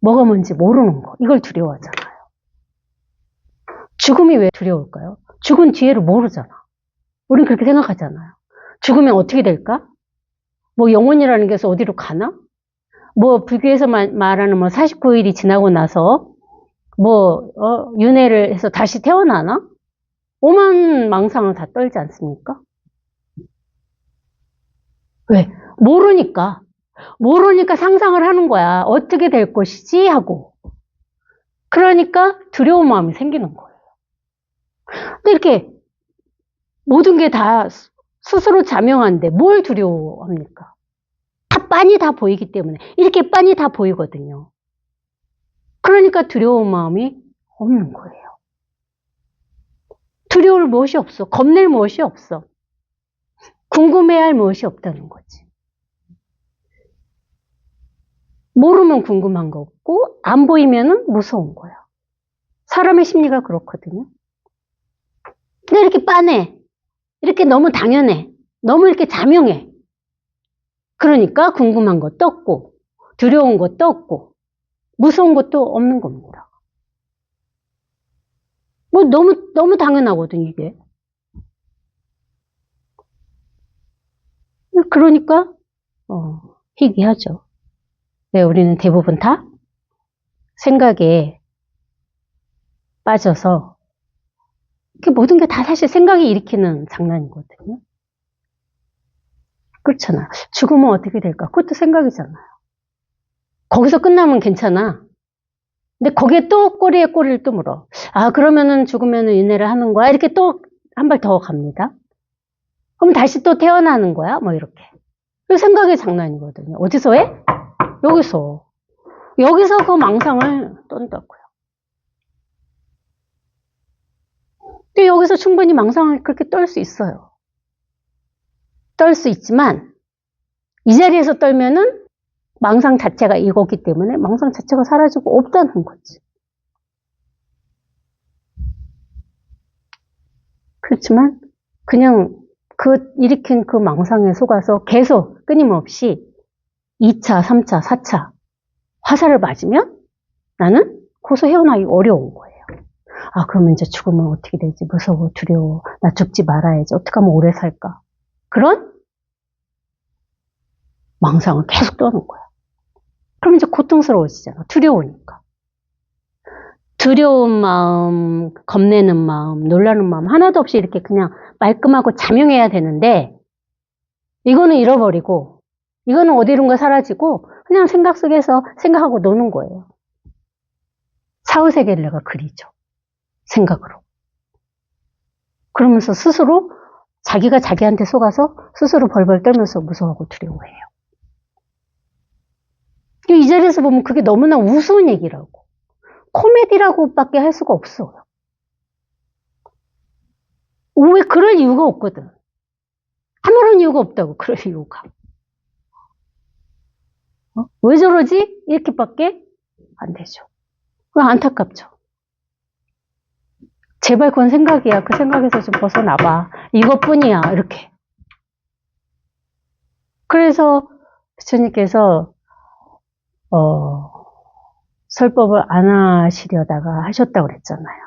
뭐가 뭔지 모르는 거. 이걸 두려워하잖아요. 죽음이 왜 두려울까요? 죽은 뒤에를 모르잖아. 우린 그렇게 생각하잖아요. 죽으면 어떻게 될까? 뭐 영혼이라는 게 어디로 가나? 뭐 불교에서 말하는 뭐 49일이 지나고 나서 뭐 윤회를 해서 다시 태어나나? 오만 망상을 다 떨지 않습니까? 왜? 모르니까 상상을 하는 거야. 어떻게 될 것이지 하고. 그러니까 두려운 마음이 생기는 거예요. 근데 이렇게 모든 게 다 스스로 자명한데 뭘 두려워합니까? 다 빤히 다 보이기 때문에. 이렇게 빤히 다 보이거든요. 그러니까 두려운 마음이 없는 거예요. 두려울 무엇이 없어. 겁낼 무엇이 없어. 궁금해할 무엇이 없다는 거지. 모르면 궁금한 거 없고 안 보이면 무서운 거야. 사람의 심리가 그렇거든요. 근데 이렇게 빤해. 이렇게 너무 당연해. 너무 이렇게 자명해. 그러니까 궁금한 것도 없고, 두려운 것도 없고, 무서운 것도 없는 겁니다. 뭐 너무 당연하거든, 이게. 그러니까, 희귀하죠. 왜 우리는 대부분 다 생각에 빠져서, 모든 게 다 사실 생각이 일으키는 장난이거든요. 그렇잖아. 죽으면 어떻게 될까? 그것도 생각이잖아요. 거기서 끝나면 괜찮아. 근데 거기에 또 꼬리에 꼬리를 또 물어. 아, 그러면은 죽으면은 윤회를 하는 거야? 이렇게 또 한 발 더 갑니다. 그럼 다시 또 태어나는 거야? 뭐 이렇게. 그 생각의 장난이거든요. 어디서 해? 여기서. 여기서 그 망상을 떤다고요. 근데 여기서 충분히 망상을 그렇게 떨 수 있어요. 떨 수 있지만 이 자리에서 떨면은 망상 자체가 이거기 때문에 망상 자체가 사라지고 없다는 거지. 그렇지만 그냥 일으킨 그 망상에 속아서 계속 끊임없이 2차, 3차, 4차 화살을 맞으면 나는 거기서 헤어나기 어려운 거예요. 아, 그러면 이제 죽으면 어떻게 되지? 무서워, 두려워. 나 죽지 말아야지. 어떻게 하면 오래 살까? 그런 망상을 계속 떠는 거야. 그럼 이제 고통스러워지잖아. 두려우니까. 두려운 마음, 겁내는 마음, 놀라는 마음 하나도 없이 이렇게 그냥 말끔하고 자명해야 되는데 이거는 잃어버리고 이거는 어디론가 사라지고 그냥 생각 속에서 생각하고 노는 거예요. 사후세계를 내가 그리죠. 생각으로. 그러면서 스스로 자기가 자기한테 속아서 스스로 벌벌 떨면서 무서워하고 두려워해요. 이 자리에서 보면 그게 너무나 우스운 얘기라고. 코미디라고밖에 할 수가 없어요. 왜 그럴 이유가 없거든. 아무런 이유가 없다고, 그럴 이유가. 왜 저러지? 이렇게밖에 안 되죠. 그건 안타깝죠. 제발 그건 생각이야. 그 생각에서 좀 벗어나봐. 이것뿐이야. 이렇게. 그래서 부처님께서 설법을 안 하시려다가 하셨다고 그랬잖아요.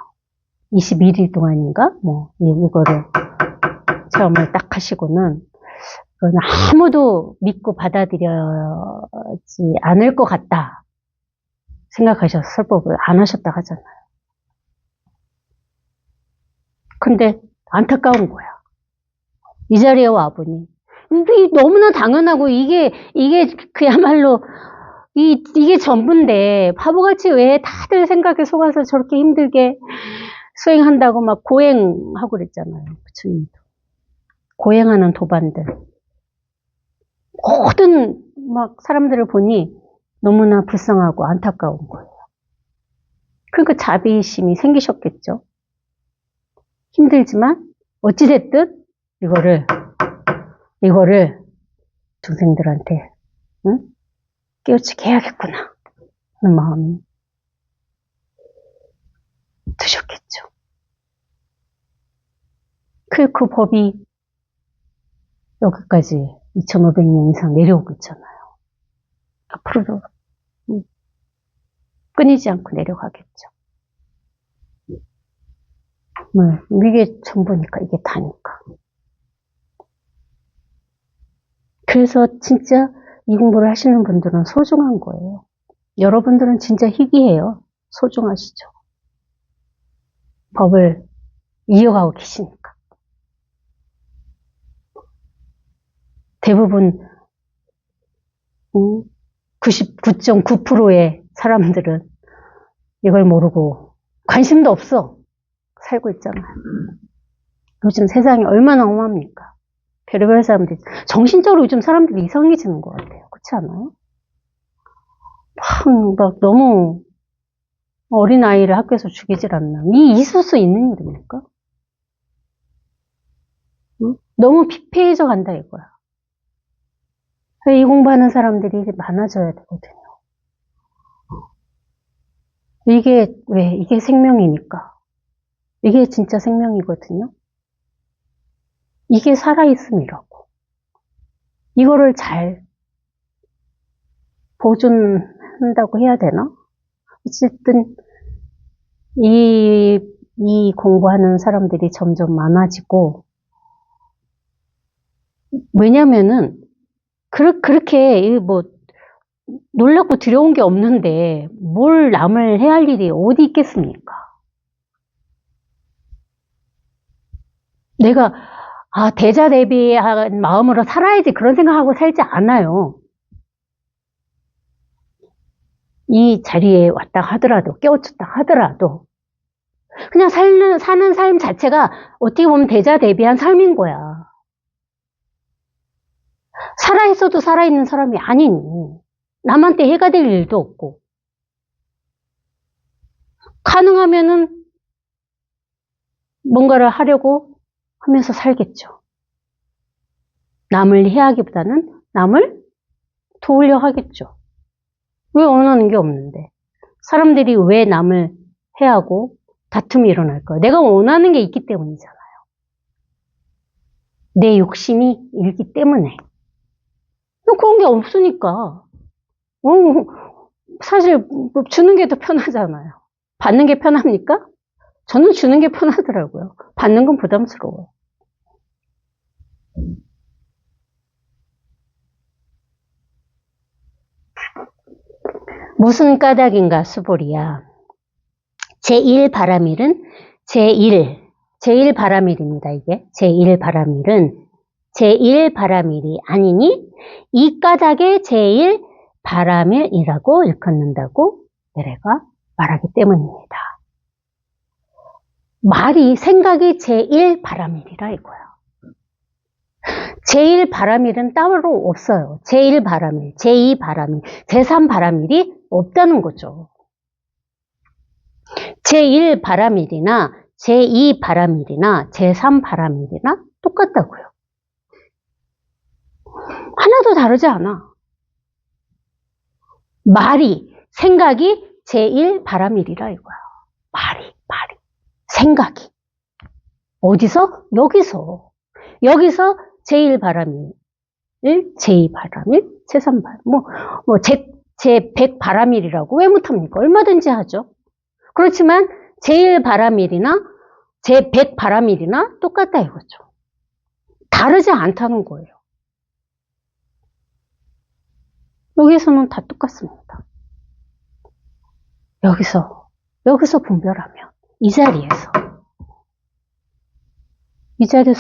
21일 동안인가? 이거를 체험을 딱 하시고는 아무도 믿고 받아들여지 않을 것 같다 생각하셔서 설법을 안 하셨다 하잖아요. 근데 안타까운 거야. 이 자리에 와보니 이게 너무나 당연하고 이게 그야말로 이게 전부인데 바보같이 왜 다들 생각에 속아서 저렇게 힘들게 수행한다고 막 고행하고 그랬잖아요. 부처님도. 고행하는 도반들. 모든 막 사람들을 보니 너무나 불쌍하고 안타까운 거예요. 그러니까 자비심이 생기셨겠죠. 힘들지만 어찌됐든 이거를 동생들한테 깨우치게 해야겠구나 하는 마음이 드셨겠죠. 그 법이 여기까지 2500년 이상 내려오고 있잖아요. 앞으로도 끊이지 않고 내려가겠죠. 이게 전부니까, 이게 다니까. 그래서 진짜 이 공부를 하시는 분들은 소중한 거예요. 여러분들은 진짜 희귀해요. 소중하시죠. 법을 이어가고 계시니까. 대부분 99.9%의 사람들은 이걸 모르고 관심도 없어 살고 있잖아요. 요즘 세상이 얼마나 험합니까? 별의별 사람들이 정신적으로 요즘 사람들이 이상해지는 것 같아요. 그렇지 않아요? 막 너무 어린 아이를 학교에서 죽이질 않나. 있을 수 있는 일입니까? 너무 피폐해져 간다 이거야. 이 공부하는 사람들이 많아져야 되거든요. 이게 왜? 이게 생명이니까. 이게 진짜 생명이거든요. 이게 살아있음이라고. 이거를 잘 보존한다고 해야 되나? 어쨌든 이 공부하는 사람들이 점점 많아지고, 왜냐면은 그렇게 뭐 놀랍고 두려운 게 없는데 뭘 남을 해할 일이 어디 있겠습니까? 내가 대자대비한 마음으로 살아야지 그런 생각하고 살지 않아요. 이 자리에 왔다 하더라도, 깨우쳤다 하더라도 그냥 사는 삶 자체가 어떻게 보면 대자대비한 삶인 거야. 살아있어도 살아있는 사람이 아니니 남한테 해가 될 일도 없고, 가능하면은 뭔가를 하려고 하면서 살겠죠. 남을 해하기보다는 남을 도우려 하겠죠. 왜 원하는 게 없는데? 사람들이 왜 남을 해하고 다툼이 일어날까요? 내가 원하는 게 있기 때문이잖아요. 내 욕심이 일기 때문에. 그런 게 없으니까. 사실 주는 게 더 편하잖아요. 받는 게 편합니까? 저는 주는 게 편하더라고요. 받는 건 부담스러워요. 무슨 까닭인가 수보리야. 제1바라밀은 제1바라밀입니다. 이게 제1바라밀은 제1바라밀이 아니니 이 까닭의 제1바라밀이라고 일컫는다고 내가 말하기 때문입니다. 생각이 제1바라밀이라 이거야. 제1바라밀은 따로 없어요. 제1바라밀, 제2바라밀, 제3바라밀이 없다는 거죠. 제1바라밀이나 제2바라밀이나 제3바라밀이나 똑같다고요. 하나도 다르지 않아. 생각이 제1바라밀이라 이거야. 생각이. 어디서? 여기서 제1바라밀, 제2바라밀, 제3바라밀, 제100바라밀이라고 왜 못합니까? 얼마든지 하죠. 그렇지만 제1바라밀이나 제100바라밀이나 똑같다 이거죠. 다르지 않다는 거예요. 여기서는 다 똑같습니다. 여기서 분별하면 이 자리에서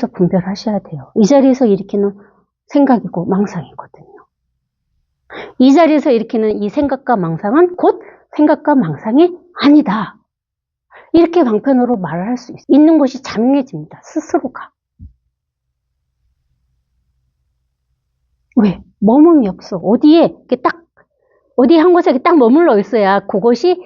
분별하셔야 돼요. 이 자리에서 일으키는 생각이고 망상이거든요. 이 자리에서 일으키는 이 생각과 망상은 곧 생각과 망상이 아니다. 이렇게 방편으로 말을 할 수 있는 것이 자명해집니다. 스스로가. 왜? 머문 없어. 어디에 어디 한 곳에 딱 머물러 있어야 그것이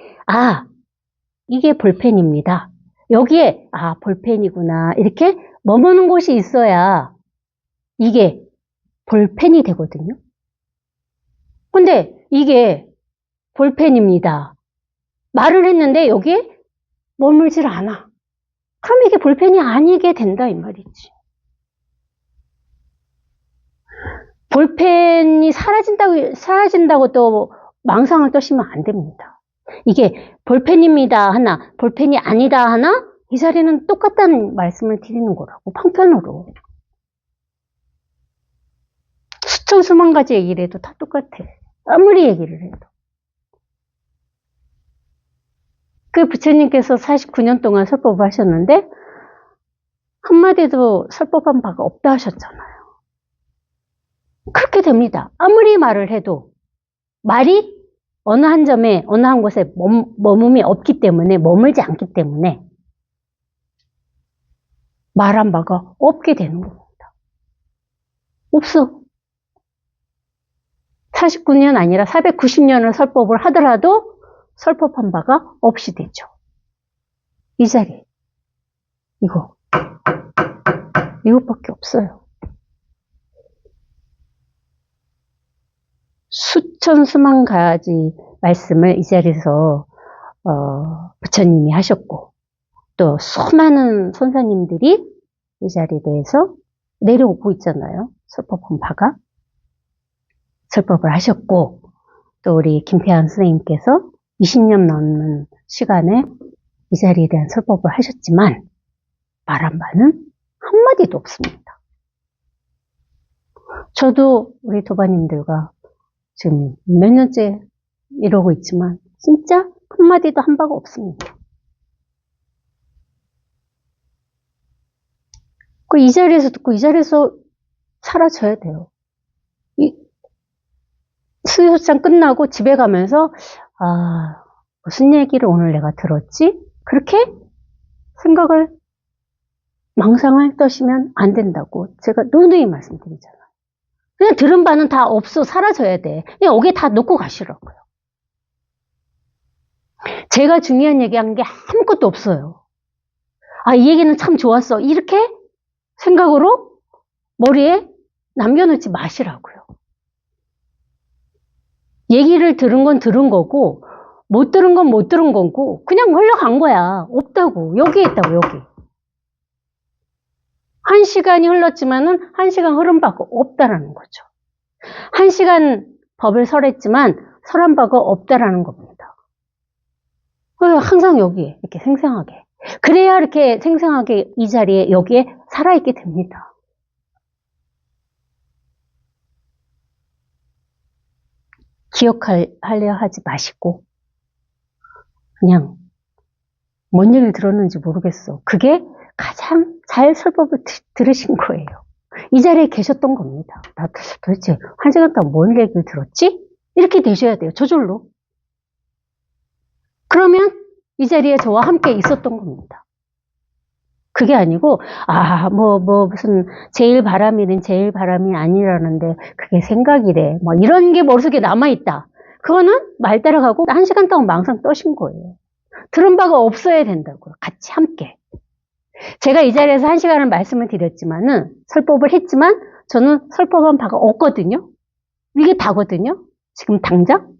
이게 볼펜입니다. 여기에 볼펜이구나 이렇게 머무는 곳이 있어야 이게 볼펜이 되거든요. 근데 이게 볼펜입니다. 말을 했는데 여기에 머물질 않아. 그럼 이게 볼펜이 아니게 된다 이 말이지. 볼펜이 사라진다고 또 망상을 떠시면 안 됩니다. 이게 볼펜입니다 하나, 볼펜이 아니다 하나, 이 자리는 똑같다는 말씀을 드리는 거라고, 방편으로. 수천 수만 가지 얘기를 해도 다 똑같아. 아무리 얘기를 해도. 그 부처님께서 49년 동안 설법을 하셨는데 한마디도 설법한 바가 없다 하셨잖아요. 그렇게 됩니다. 아무리 말을 해도 말이 어느 한 점에 어느 한 곳에 머물지 않기 때문에 말한 바가 없게 되는 겁니다. 없어. 49년 아니라 490년을 설법을 하더라도 설법한 바가 없이 되죠. 이 자리. 이것밖에 없어요. 수천 수만 가지 말씀을 이 자리에서 부처님이 하셨고, 또 수많은 선사님들이 이 자리에 대해서 내려오고 있잖아요. 설법원파가. 설법을 하셨고, 또 우리 김태환 선생님께서 20년 넘는 시간에 이 자리에 대한 설법을 하셨지만, 말한 바는 한마디도 없습니다. 저도 우리 도바님들과 지금 몇 년째 이러고 있지만, 진짜 한마디도 한 바가 없습니다. 이 자리에서 듣고 이 자리에서 사라져야 돼요. 이 수요소장 끝나고 집에 가면서 무슨 얘기를 오늘 내가 들었지? 그렇게 생각을 망상을 떠시면 안 된다고 제가 누누이 말씀드리잖아요. 그냥 들은 바는 다 없어 사라져야 돼. 그냥 여기에 다 놓고 가시라고요. 제가 중요한 얘기한 게 아무것도 없어요. 이 얘기는 참 좋았어. 이렇게 생각으로 머리에 남겨놓지 마시라고요. 얘기를 들은 건 들은 거고 못 들은 건 못 들은 거고 그냥 흘러간 거야. 없다고. 여기에 있다고. 여기. 1시간이 흘렀지만은 1시간 흐른 바가 없다라는 거죠. 1시간 법을 설했지만 설한 바가 없다라는 겁니다. 항상 여기에 이렇게 생생하게. 그래야 이렇게 생생하게 이 자리에 여기에 살아있게 됩니다. 기억하려 하지 마시고 그냥 뭔 얘기를 들었는지 모르겠어. 그게 가장 잘 설법을 들으신 거예요. 이 자리에 계셨던 겁니다. 나 도대체 1시간 동안 뭔 얘기를 들었지? 이렇게 되셔야 돼요. 저절로. 그러면 이 자리에 저와 함께 있었던 겁니다. 그게 아니고 무슨 제일 바람이는 제일 바람이 아니라는데 그게 생각이래. 이런 게 머릿속에 남아있다. 그거는 말 따라가고 1시간 동안 망상 떠신 거예요. 들은 바가 없어야 된다고요. 같이 함께. 제가 이 자리에서 1시간을 말씀을 드렸지만은 설법을 했지만 저는 설법한 바가 없거든요. 이게 다거든요. 지금 당장.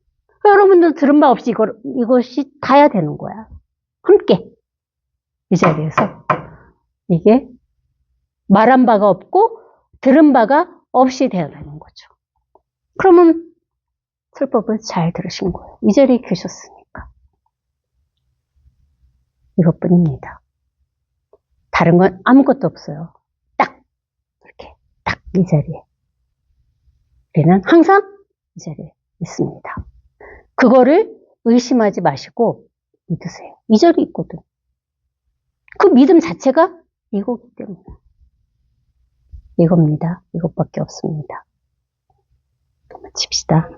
여러분들 들은 바 없이 이것이 다야 되는 거야. 함께. 이 자리에서. 이게 말한 바가 없고 들은 바가 없이 되어야 되는 거죠. 그러면 설법을 잘 들으신 거예요. 이 자리에 계셨으니까. 이것뿐입니다. 다른 건 아무것도 없어요. 딱 이렇게 딱 이 자리에. 우리는 항상 이 자리에 있습니다. 그거를 의심하지 마시고 믿으세요. 이 자리에 있거든. 그 믿음 자체가 이거기 때문에. 이겁니다. 이것밖에 없습니다. 마칩시다.